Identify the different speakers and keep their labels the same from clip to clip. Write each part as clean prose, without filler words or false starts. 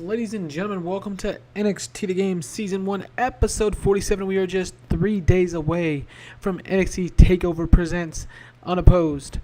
Speaker 1: ladies and gentlemen, welcome to NXT Game Season 1, Episode 47. We are just 3 days away from NXT TakeOver Presents Unopposed.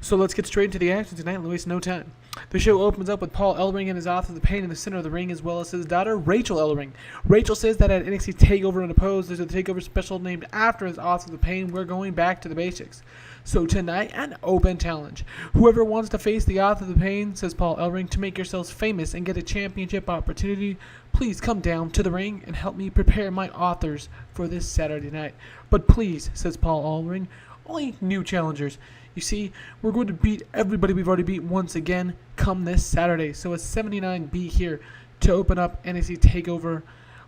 Speaker 1: So let's get straight into the action tonight and waste no time. The show opens up with Paul Ellering and his Author of the Pain in the center of the ring, as well as his daughter, Rachel Ellering. Rachel says that at NXT TakeOver Unopposed, there's a TakeOver special named after his Author of the Pain. We're going back to the basics. So tonight, an open challenge. Whoever wants to face the Author of the Pain, says Paul Ellering, to make yourselves famous and get a championship opportunity, please come down to the ring and help me prepare my authors for this Saturday night. But please, says Paul Ellering, only new challengers. You see, we're going to beat everybody we've already beat once again come this Saturday. So it's 79B here to open up NXT TakeOver.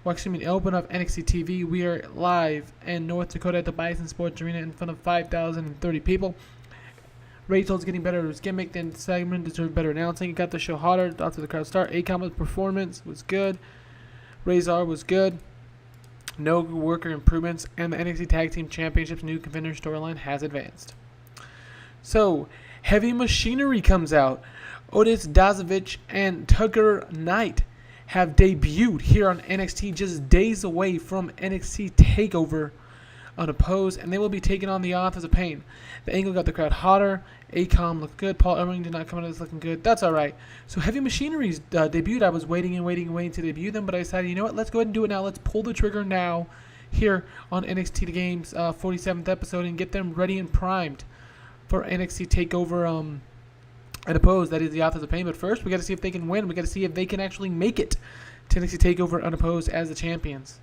Speaker 1: Well, open up NXT TV. We are live in North Dakota at the Bison Sports Arena in front of 5,030 people. Rachel's getting better at his gimmick. The segment deserved better announcing. It got the show hotter after the crowd start. Akam's performance was good. Razor was good. No worker improvements. And the NXT Tag Team Championships new contender storyline has advanced. So, Heavy Machinery comes out. Otis Dazovich and Tucker Knight have debuted here on NXT just days away from NXT TakeOver Unopposed, and they will be taking on the Authors of Pain. The angle got the crowd hotter. Akam looked good. Paul Ellering did not come out as looking good. That's all right. So Heavy Machinery's debuted. I was waiting to debut them, but I decided, you know what? Let's go ahead and do it now. Let's pull the trigger now here on NXT The Game's 47th episode and get them ready and primed for NXT TakeOver Unopposed. That is the Authors of Pain. But first, we got to see if they can win. We got to see if they can actually make it to NXT TakeOver Unopposed as the champions.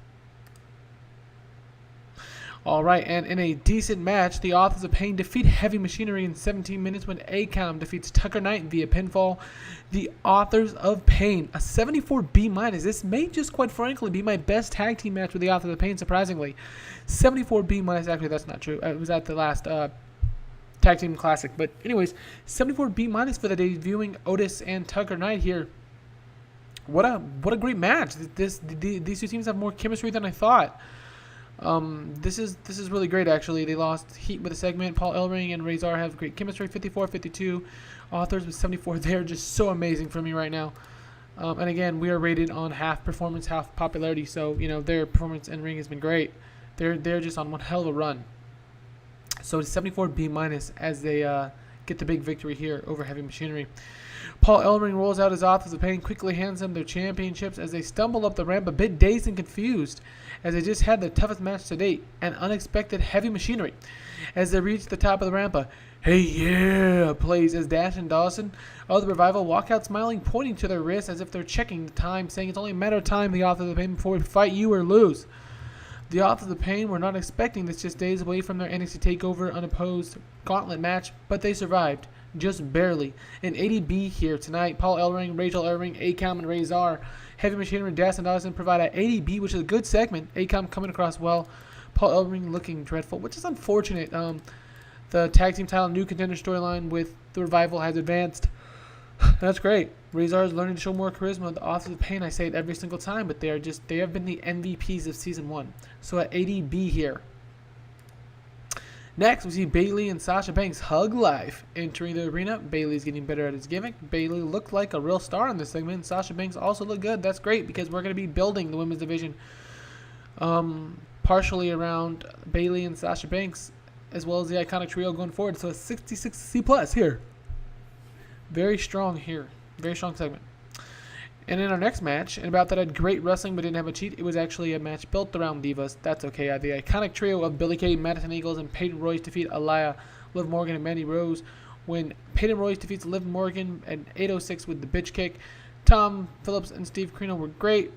Speaker 1: All right, and in a decent match, the Authors of Pain defeat Heavy Machinery in 17 minutes when Akam defeats Tucker Knight via pinfall. The Authors of Pain, a 74B-. This may just, quite frankly, be my best tag team match with the Authors of Pain, surprisingly. 74B-. Actually, that's not true. It was at the last Tag Team Classic. But anyways, 74B- for the debuting Otis and Tucker Knight here. What a great match. These two teams have more chemistry than I thought. This is really great, actually. They lost heat with a segment. Paul Ellering and Razor have great chemistry. 54-52. Authors with 74. They're just so amazing for me right now. And again, we are rated on half performance, half popularity. So, you know, their performance in ring has been great. They're just on one hell of a run. So it's 74B- as they get the big victory here over Heavy Machinery. Paul Ellering rolls out his Authors of Pain, quickly hands them their championships as they stumble up the ramp a bit dazed and confused as they just had their toughest match to date, an unexpected Heavy Machinery. As they reach the top of the ramp, a "Hey yeah" plays as Dash and Dawson of the Revival walk out smiling, pointing to their wrists as if they're checking the time, saying it's only a matter of time, the Authors of Pain, before we fight you or lose. The Authors of Pain were not expecting this just days away from their NXT TakeOver Unopposed gauntlet match, but they survived, just barely. An 80B here tonight. Paul Ellering, Rachel Ellering, Akam, and Razor. Heavy Machinery, Dash and Dawson provide an 80B, which is a good segment. Akam coming across well. Paul Ellering looking dreadful, which is unfortunate. The Tag Team Title new contender storyline with the Revival has advanced. That's great. Razor is learning to show more charisma. The Authors of Pain, I say it every single time, but they have been the MVPs of Season 1. So at 80B here. Next, we see Bayley and Sasha Banks hug life entering the arena. Bayley's getting better at his gimmick. Bayley looked like a real star in this segment. Sasha Banks also looked good. That's great because we're going to be building the women's division partially around Bayley and Sasha Banks, as well as the Iconic Trio going forward. So a 66C+ here. Very strong here. Very strong segment. And in our next match, and about that had great wrestling but didn't have a cheat, it was actually a match built around divas. That's okay. The Iconic Trio of Billie Kay, Madison Eagles, and Peyton Royce defeat Aliyah, Liv Morgan, and Mandy Rose. When Peyton Royce defeats Liv Morgan at 8:06 with the bitch kick. Tom Phillips and Steve Corino were great.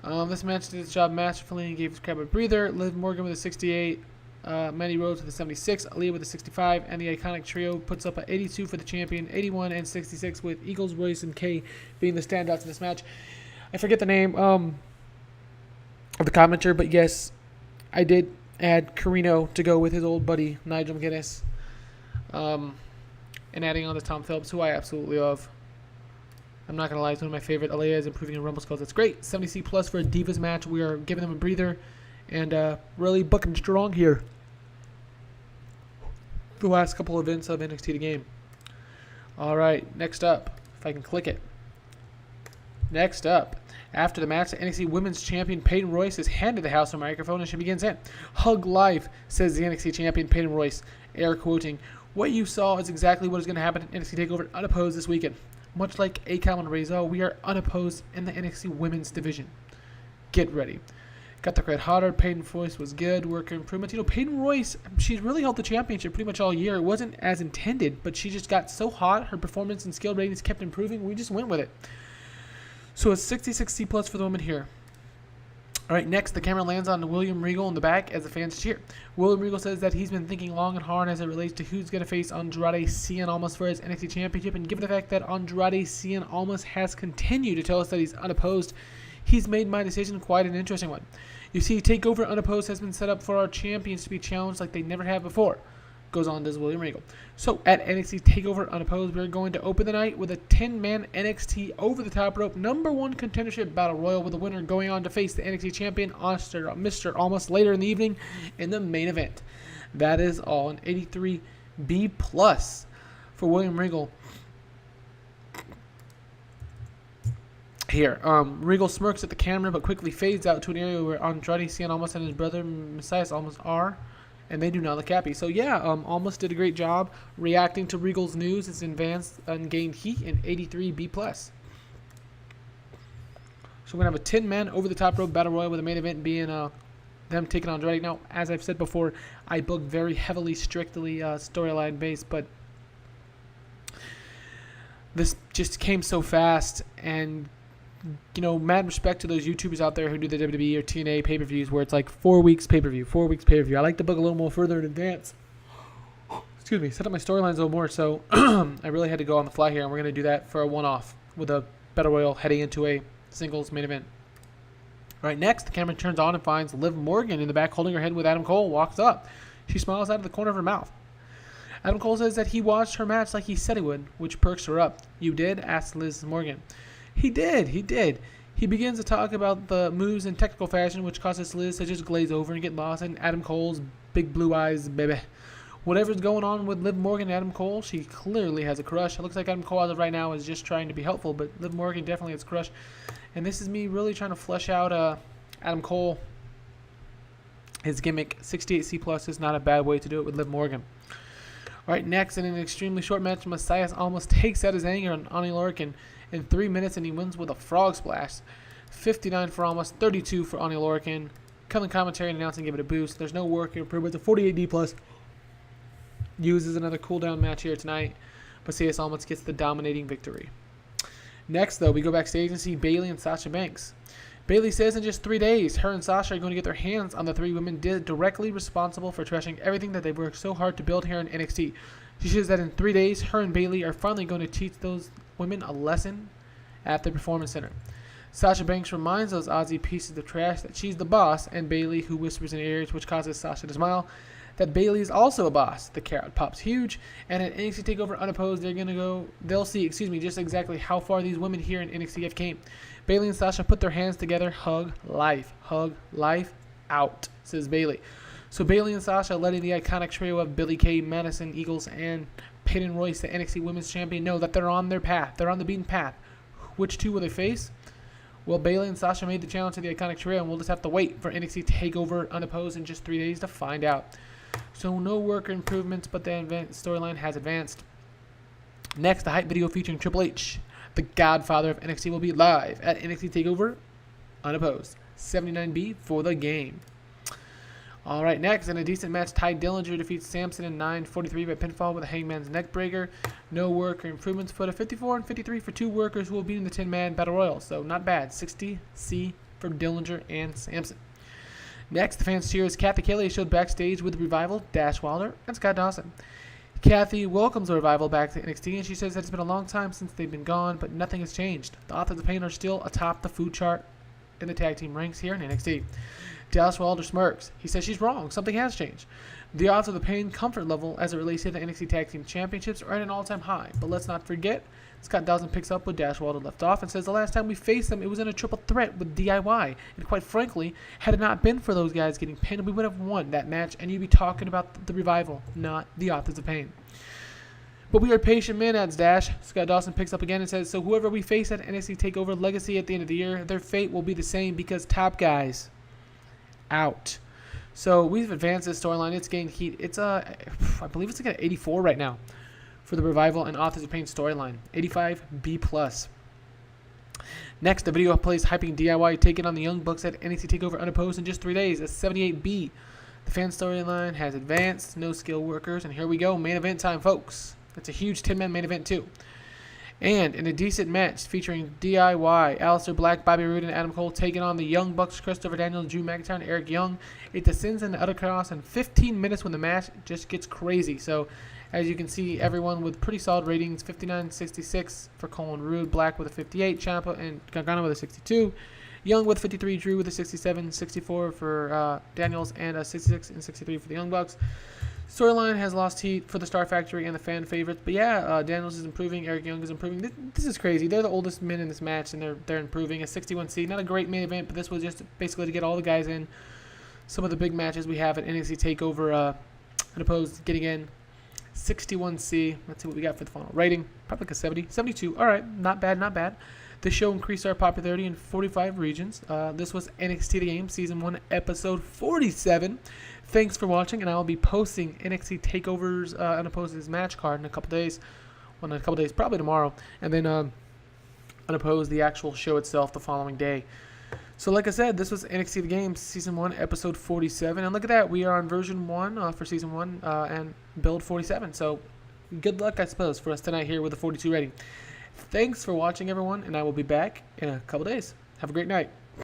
Speaker 1: This match did its job masterfully and gave this crowd a breather. Liv Morgan with a 68. Mandy Rose with a 76, Aaliyah with a 65, and the Iconic Trio puts up an 82 for the champion, 81 and 66 with Eagles, Royce, and Kay being the standouts in this match. I forget the name of the commenter, but yes, I did add Corino to go with his old buddy Nigel McGuinness, and adding on to Tom Phillips, who I absolutely love. I'm not going to lie, it's one of my favorite. Aaliyah is improving in Rumble skills. That's great. 70C+ for a Divas match. We are giving them a breather and really bucking strong here. The last couple events of NXT The Game. All right, next up, if I can click it. Next up, after the match, the NXT Women's Champion Peyton Royce is handed the house microphone and she begins in. "Hug life," says the NXT Champion Peyton Royce, air quoting. "What you saw is exactly what is going to happen in NXT TakeOver Unopposed this weekend. Much like Akam and Rizzo, we are unopposed in the NXT Women's Division. Get ready." Got the crowd hotter. Peyton Royce was good. Worker improvements. Peyton Royce, she's really held the championship pretty much all year. It wasn't as intended, but she just got so hot. Her performance and skill ratings kept improving. We just went with it. So it's 66C plus for the women here. All right, next, the camera lands on William Regal in the back as the fans cheer. William Regal says that he's been thinking long and hard as it relates to who's going to face Andrade Cien Almas for his NXT Championship. And given the fact that Andrade Cien Almas has continued to tell us that he's unopposed, he's made my decision quite an interesting one. You see, TakeOver Unopposed has been set up for our champions to be challenged like they never have before. Goes on, does William Regal. So at NXT TakeOver Unopposed, we're going to open the night with a 10-man NXT over the top rope #1 contendership battle royal, with the winner going on to face the NXT champion Mr. Almas later in the evening in the main event. That is all, an 83B plus for William Regal. Here, Regal smirks at the camera but quickly fades out to an area where Andrade Cien Almas and his brother Messias Almas are, and they do not look happy. So yeah, Almas did a great job reacting to Regal's news. It's advanced and gained heat in 83B plus. So we're gonna have a 10-man over the top rope battle royal with the main event being them taking on Andrade. Now, as I've said before, I book very heavily, strictly storyline based, but this just came so fast, and mad respect to those YouTubers out there who do the WWE or TNA pay-per-views where it's like 4 weeks pay-per-view, 4 weeks pay-per-view. I like to book a little more further in advance. Excuse me, set up my storylines a little more, so I really had to go on the fly here, and we're going to do that for a one-off with a Battle Royal heading into a singles main event. All right, next, the camera turns on and finds Liv Morgan in the back holding her head with Adam Cole. Walks up. She smiles out of the corner of her mouth. Adam Cole says that he watched her match like he said he would, which perks her up. "You did?" asks Liv Morgan. He did. He begins to talk about the moves in technical fashion, which causes Liz to just glaze over and get lost in Adam Cole's big blue eyes, baby. Whatever's going on with Liv Morgan and Adam Cole, she clearly has a crush. It looks like Adam Cole as of right now is just trying to be helpful, but Liv Morgan definitely has a crush. And this is me really trying to flesh out Adam Cole. His gimmick, 68C plus, is not a bad way to do it with Liv Morgan. All right, next, in an extremely short match, Messias almost takes out his anger on Ani Lorcan in 3 minutes, and he wins with a frog splash. 59 for Almas, 32 for Ani Lorcan. Coming commentary and announcing give it a boost. There's no work improvement. It's a 48D plus. Uses another cooldown match here tonight. Messias Almas gets the dominating victory. Next, though, we go backstage and see Bayley and Sasha Banks. Bayley says in just 3 days, her and Sasha are going to get their hands on the 3 women directly responsible for trashing everything that they've worked so hard to build here in NXT. She says that in 3 days, her and Bayley are finally going to teach those women a lesson at the Performance Center. Sasha Banks reminds those Aussie pieces of trash that she's the boss, and Bayley, who whispers in ears, which causes Sasha to smile, that Bayley is also a boss. The carrot pops huge, and at NXT TakeOver Unopposed, they'll see just exactly how far these women here in NXT have came. Bayley and Sasha put their hands together. Hug life out, says Bayley. So Bayley and Sasha, letting the iconic trio of Billie Kay, Madison Eagles, and Peyton Royce, the NXT Women's Champion, know that they're on their path. They're on the beaten path. Which 2 will they face? Well, Bayley and Sasha made the challenge to the iconic trio, and we'll just have to wait for NXT TakeOver Unopposed in just 3 days to find out. So no worker improvements, but the storyline has advanced. Next, the hype video featuring Triple H, the godfather of NXT, will be live at NXT TakeOver Unopposed. 79B for the game. All right, next, in a decent match, Ty Dillinger defeats Samson in 9:43 by pinfall with a Hangman's neck breaker. No work or improvements, but a 54 and 53 for 2 workers who will be in the 10-man Battle Royal. So not bad. 60C for Dillinger and Samson. Next, the fans cheer as Kathy Kelly showed backstage with Revival, Dash Wilder, and Scott Dawson. Kathy welcomes the Revival back to NXT, and she says that it's been a long time since they've been gone, but nothing has changed. The Authors of Pain are still atop the food chart in the tag team ranks here in NXT. Dallas Wilder smirks. He says she's wrong. Something has changed. The odds of the Pain comfort level as it relates to the NXT Tag Team Championships are at an all-time high. But let's not forget, Scott Dawson picks up where Dash Wilder left off and says the last time we faced them, it was in a triple threat with DIY. And quite frankly, had it not been for those guys getting pinned, we would have won that match, and you'd be talking about the Revival, not the Authors of Pain. But we are patient men, adds Dash. Scott Dawson picks up again and says, so whoever we face at NXT TakeOver Legacy at the end of the year, their fate will be the same because top guys out. So we've advanced this storyline. It's gained heat. It's I believe it's like an 84 right now for the Revival and Authors of Pain storyline. 85 B+. Next, the video plays hyping DIY taking on the Young Bucks at NXT TakeOver unopposed in just 3 days. A 78B. The fan storyline has advanced. No skill workers. And here we go. Main event time, folks. It's a huge 10-man main event, too. And in a decent match featuring DIY, Aleister Black, Bobby Roode, and Adam Cole taking on the Young Bucks, Christopher Daniels, Drew McIntyre, and Eric Young. It descends into utter chaos in 15 minutes when the match just gets crazy. So, as you can see, everyone with pretty solid ratings, 59-66 for Cole and Roode, Black with a 58, Ciampa and Gargano with a 62, Young with 53, Drew with a 67, 64 for Daniels, and a 66 and 63 for the Young Bucks. Storyline has lost heat for the Star Factory and the fan favorites, but yeah, Daniels is improving, Eric Young is improving. This is crazy. They're the oldest men in this match, and they're improving. A 61C, not a great main event, but this was just basically to get all the guys in. Some of the big matches we have at NXT TakeOver unopposed getting in. 61C. Let's see what we got for the final rating. Probably like a 70, 72. All right, not bad, not bad. This show increased our popularity in 45 regions. This was NXT The Game Season 1, Episode 47. Thanks for watching, and I will be posting NXT TakeOver's unopposed match card in a couple days. Well, in a couple days, probably tomorrow. And then unopposed the actual show itself the following day. So like I said, this was NXT The Game Season 1, Episode 47. And look at that. We are on version 1 for Season 1 and build 47. So good luck, I suppose, for us tonight here with a 42 rating. Thanks for watching, everyone, and I will be back in a couple days. Have a great night.